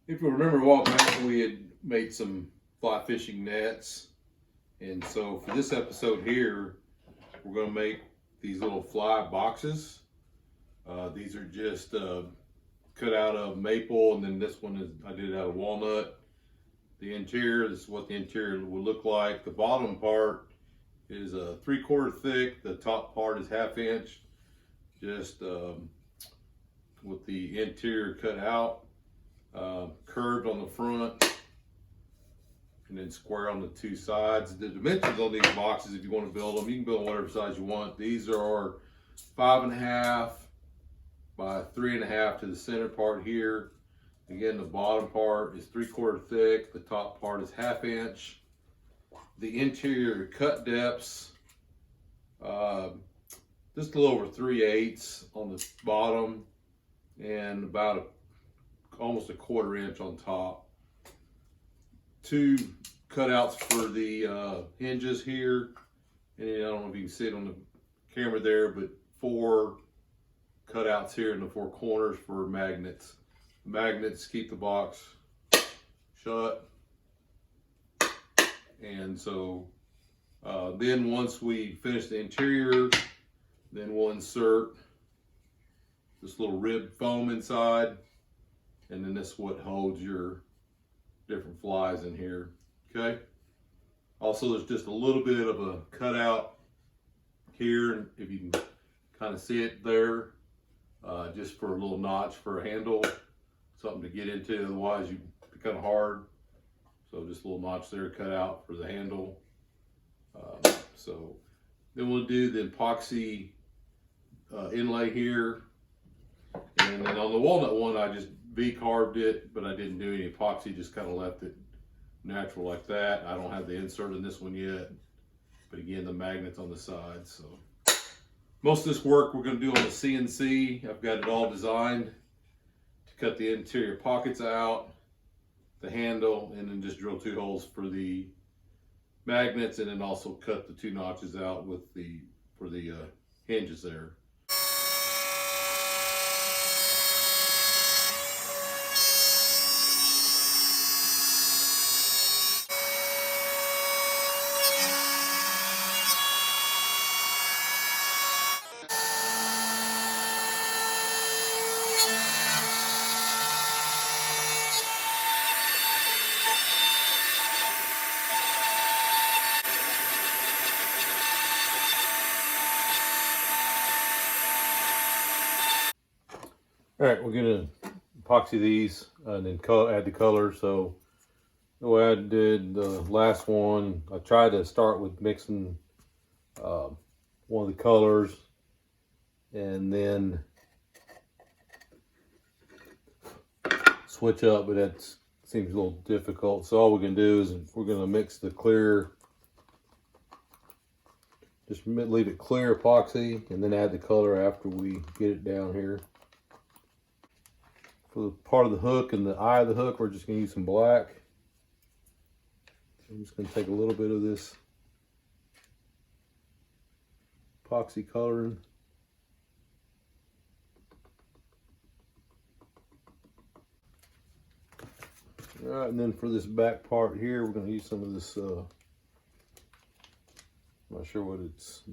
If you remember a while back, we had made some fly fishing nets. And so for this episode here, we're going to make these little fly boxes. These are just cut out of maple, and then this one is I did it out of walnut. The interior, this is what the interior would look like. The bottom part is 3/4 thick. The top part is 1/2 inch, just with the interior cut out. Curved on the front and then square on the two sides. The dimensions on these boxes, if you want to build them, you can build them whatever size you want. These are 5.5 by 3.5 to the center part here. Again, the bottom part is 3/4 thick. The top part is 1/2 inch. The interior cut depths, just a little over 3/8 on the bottom and about almost 1/4 inch on top. 2 cutouts for the hinges here, and I don't know if you can see it on the camera there, but 4 cutouts here in the 4 corners for magnets. Magnets keep the box shut. And so then once we finish the interior, then we'll insert this little rib foam inside. And then this is what holds your different flies in here, okay? Also, there's just a little bit of a cutout here, if you can kind of see it there, just for a little notch for a handle, something to get into, otherwise it'd be kind of hard. So just a little notch there cut out for the handle. So then we'll do the epoxy inlay here. And then on the walnut one, I just V-carved it, but I didn't do any epoxy, just kind of left it natural like that. I don't have the insert in this one yet, but again, the magnets on the side. So most of this work we're going to do on the CNC. I've got it all designed to cut the interior pockets out, the handle, and then just drill 2 holes for the magnets, and then also cut the 2 notches out with for the hinges there. All right, we're gonna epoxy these and then add the color. So the way I did the last one, I tried to start with mixing one of the colors and then switch up, but that seems a little difficult. So all we're gonna do is we're gonna mix the clear, just leave it clear epoxy, and then add the color after we get it down here. For the part of the hook and the eye of the hook, we're just going to use some black. I'm just going to take a little bit of this epoxy coloring. All right, and then for this back part here, we're going to use some of this, I'm not sure what it's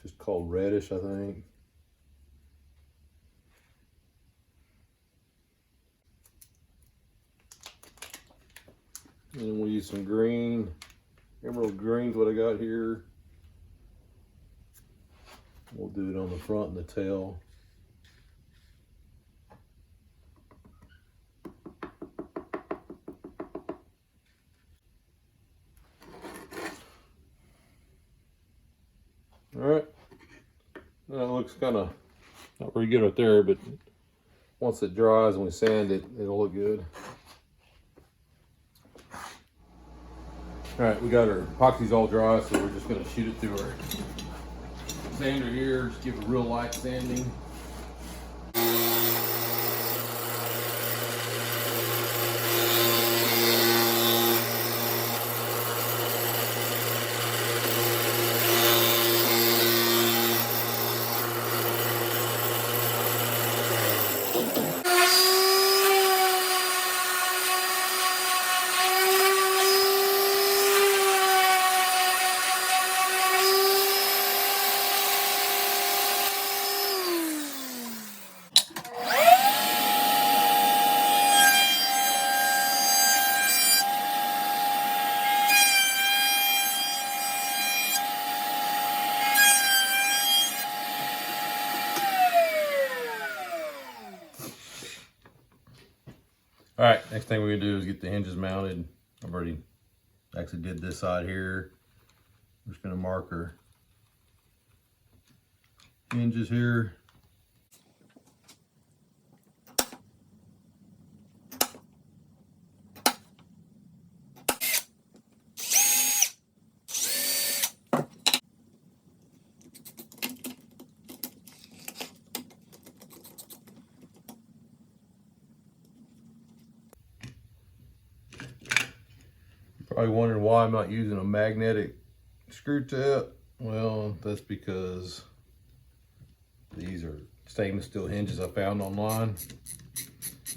just called, reddish, I think. And then we'll use some green, emerald green's what I got here. We'll do it on the front and the tail. All right, that looks kind of not very good right there, but once it dries and we sand it, it'll look good. All right, we got our epoxy's all dry, so we're just gonna shoot it through our sander here, just give it a real light sanding. All right, next thing we're gonna do is get the hinges mounted. I've already actually did this side here. I'm just gonna mark our hinges here. Probably wondering why I'm not using a magnetic screw tip. Well, that's because these are stainless steel hinges I found online.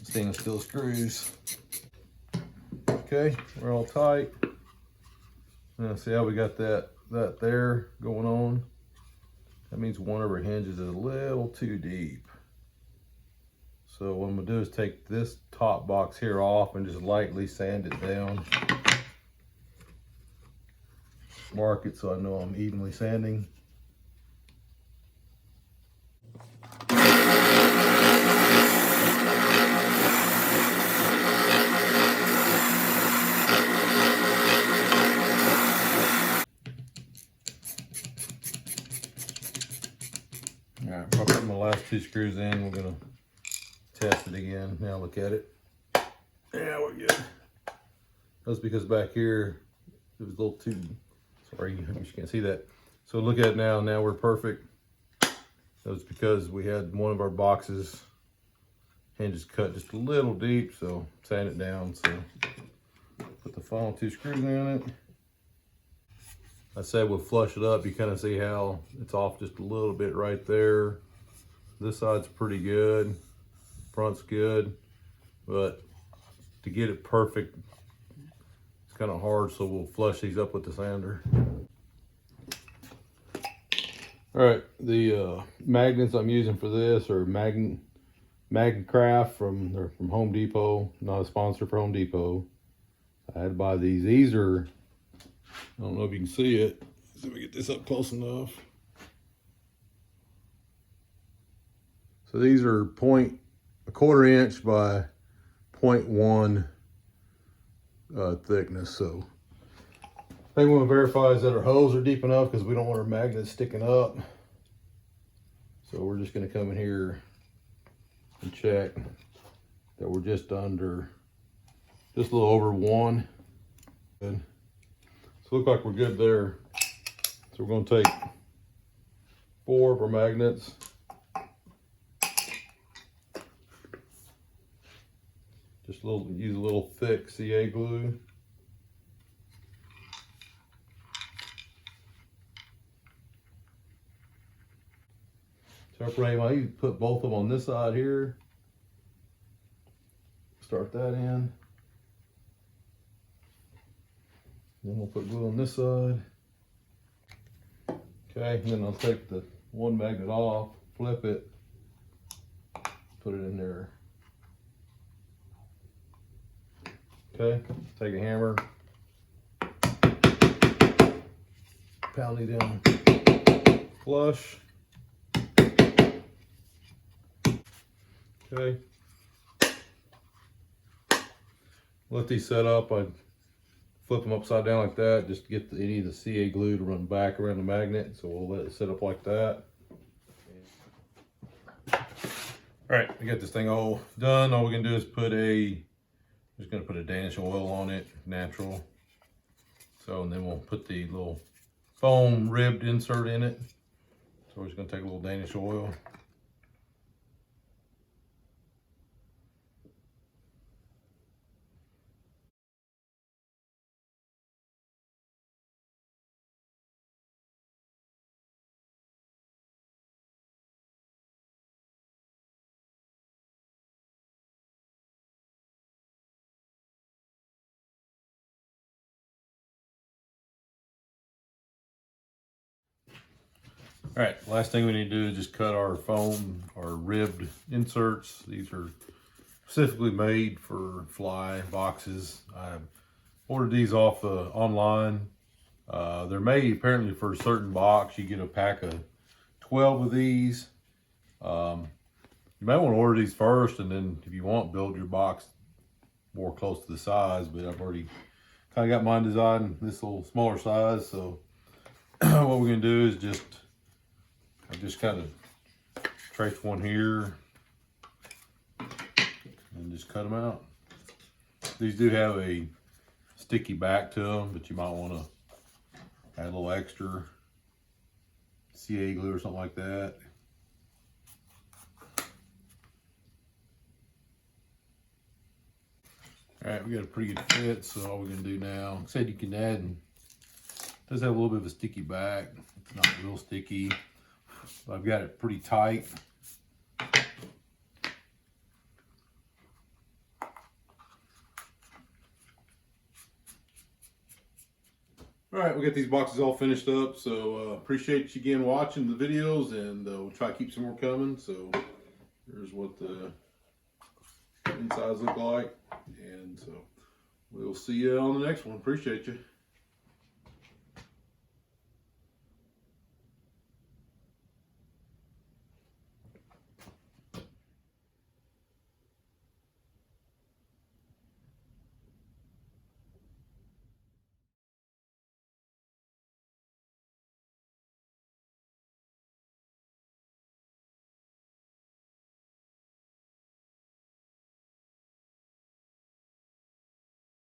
Stainless steel screws. Okay, we're all tight. Now see how we got that there going on? That means one of our hinges is a little too deep. So what I'm gonna do is take this top box here off and just lightly sand it down. Mark it so I know I'm evenly sanding. All right, I'll put my last two screws in. We're gonna test it again. Now look at it. Yeah, we're good. That's because back here it was a little too, sorry, you can't see that. So look at it now. Now we're perfect. That was because we had one of our boxes hinges cut just a little deep, so sand it down. So put the final two screws in it. I said we'll flush it up. You kind of see how it's off just a little bit right there. This side's pretty good, front's good, but to get it perfect, it's kind of hard, so we'll flush these up with the sander. All right, the magnets I'm using for this are Magnecraft from Home Depot. Not a sponsor for Home Depot. I had to buy these. These are, I don't know if you can see it. Let me get this up close enough. So these are a quarter inch by 0.1 thickness. So thing we want to verify is that our holes are deep enough, because we don't want our magnets sticking up. So we're just going to come in here and check that we're just under, just a little over 1. Good. So look like we're good there. So we're going to take 4 of our magnets. Just use a little thick CA glue. Separate them. I usually put both of them on this side here. Start that in. Then we'll put glue on this side. Okay, and then I'll take the one magnet off, flip it, put it in there. Okay, take a hammer, pound it in flush. Okay, let these set up. I flip them upside down like that just to get any of the CA glue to run back around the magnet. So we'll let it sit up like that. All right, we got this thing all done. All we're gonna do is just gonna put a Danish oil on it, natural. So, and then we'll put the little foam ribbed insert in it. So we're just gonna take a little Danish oil. All right, last thing we need to do is just cut our foam, our ribbed inserts. These are specifically made for fly boxes. I ordered these off online. They're made apparently for a certain box. You get a pack of 12 of these. You might want to order these first, and then if you want, build your box more close to the size, but I've already kind of got mine designed this little smaller size. So what we're gonna do is I just kind of trace one here and just cut them out. These do have a sticky back to them, but you might want to add a little extra CA glue or something like that. All right, we got a pretty good fit, so all we're gonna do now, like I said, you can add, it does have a little bit of a sticky back. It's not real sticky, but I've got it pretty tight. All right, we got these boxes all finished up, so appreciate you again watching the videos, and we'll try to keep some more coming. So here's what the insides look like, and so we'll see you on the next one. Appreciate you.